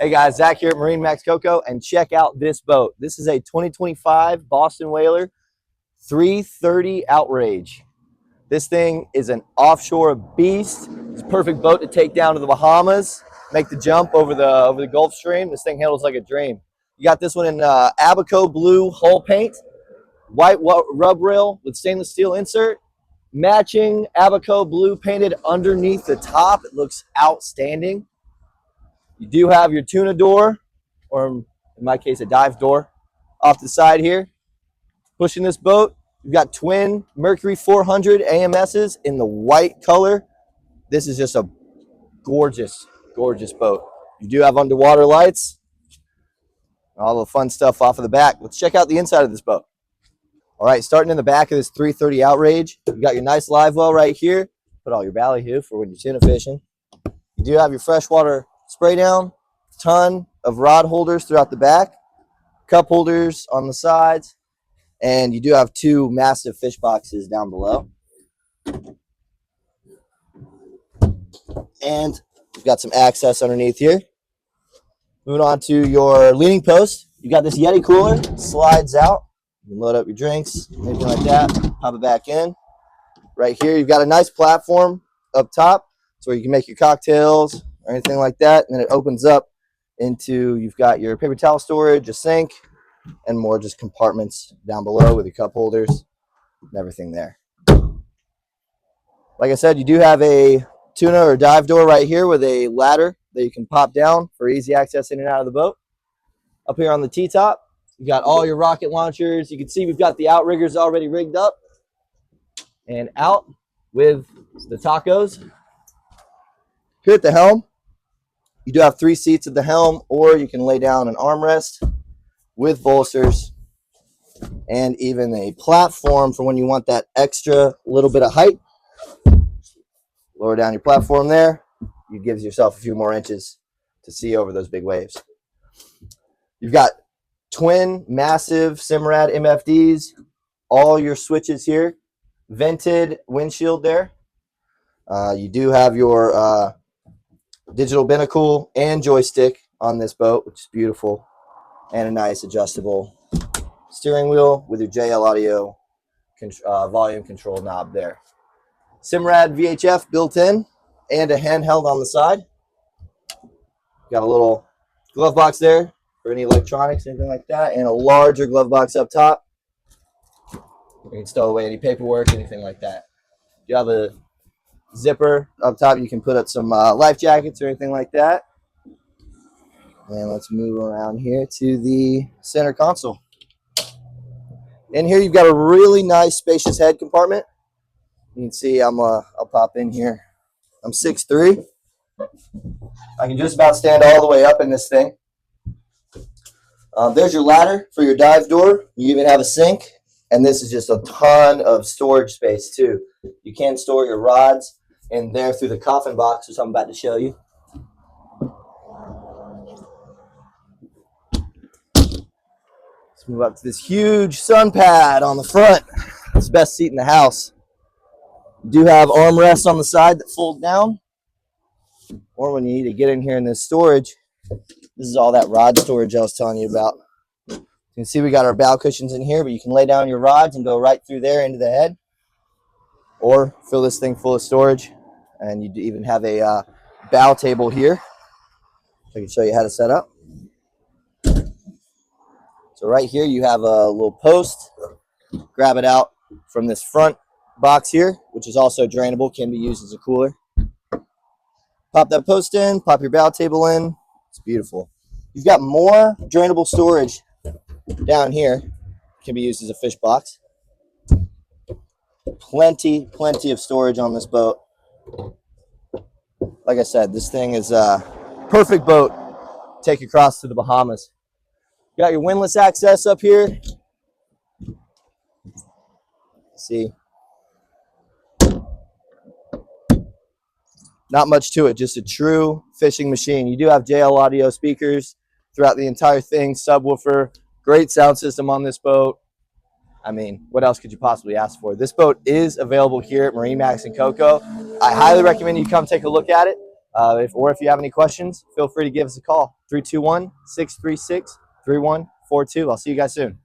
Hey guys, Zach here at MarineMax Cocoa, and check out this boat. This is a 2025 Boston Whaler 330 Outrage. This thing is an offshore beast. It's a perfect boat to take down to the Bahamas, make the jump over the Gulf Stream. This thing handles like a dream. You got this one in Abaco blue hull paint, white rub rail with stainless steel insert, matching Abaco blue painted underneath the top. It looks outstanding. You do have your tuna door, or in my case, a dive door, off the side here. Pushing this boat, you've got twin Mercury 400 AMSs in the white color. This is just a gorgeous, gorgeous boat. You do have underwater lights, all the fun stuff off of the back. Let's check out the inside of this boat. All right, starting in the back of this 330 Outrage, you got your nice live well right here. Put all your ballyhoo for when you're tuna fishing. You do have your freshwater spray down, ton of rod holders throughout the back, cup holders on the sides, and you do have two massive fish boxes down below. And you've got some access underneath here. Moving on to your leaning post, you got this Yeti cooler, slides out. You can load up your drinks, anything like that, pop it back in. Right here, you've got a nice platform up top, so where you can make your cocktails or anything like that, and then it opens up into, you've got your paper towel storage, a sink, and more just compartments down below with your cup holders and everything there. Like I said, you do have a tuna or dive door right here with a ladder that you can pop down for easy access in and out of the boat. Up here on the T-top, you got all your rocket launchers. You can see we've got the outriggers already rigged up and out with the tacos. Here at the helm, you do have 3 seats at the helm, or you can lay down an armrest with bolsters and even a platform for when you want that extra little bit of height. Lower down your platform there. It gives yourself a few more inches to see over those big waves. You've got twin massive Simrad MFDs, all your switches here, vented windshield there. You do have your digital binnacle and joystick on this boat, which is beautiful, and a nice adjustable steering wheel with your JL audio volume control knob there. Simrad VHF built in and a handheld on the side. Got a little glove box there for any electronics, anything like that, and a larger glove box up top. You can stow away any paperwork, anything like that. You have a zipper up top. You can put up some life jackets or anything like that. And let's move around here to the center console. In here, you've got a really nice spacious head compartment. You can see I'll pop in here. I'm 6'3". I can just about stand all the way up in this thing. There's your ladder for your dive door. You even have a sink, and this is just a ton of storage space too. You can store your rods in there through the coffin box, which I'm about to show you. Let's move up to this huge sun pad on the front. It's the best seat in the house. You do have armrests on the side that fold down, or when you need to get in here in this storage, this is all that rod storage I was telling you about. You can see we got our bow cushions in here, but you can lay down your rods and go right through there into the head, or fill this thing full of storage. And you even have a bow table here. I can show you how to set up. So right here you have a little post. Grab it out from this front box here, which is also drainable, can be used as a cooler. Pop that post in, pop your bow table in. It's beautiful. You've got more drainable storage down here. Can be used as a fish box. Plenty of storage on this boat. Like I said, this thing is a perfect boat to take across to the Bahamas. You got your windlass access up here. See, not much to it, just a true fishing machine. You do have JL audio speakers throughout the entire thing, subwoofer, great sound system on this boat. I mean, what else could you possibly ask for? This boat is available here at MarineMax and Cocoa. I highly recommend you come take a look at it. Or if you have any questions, feel free to give us a call, 321-636-3142. I'll see you guys soon.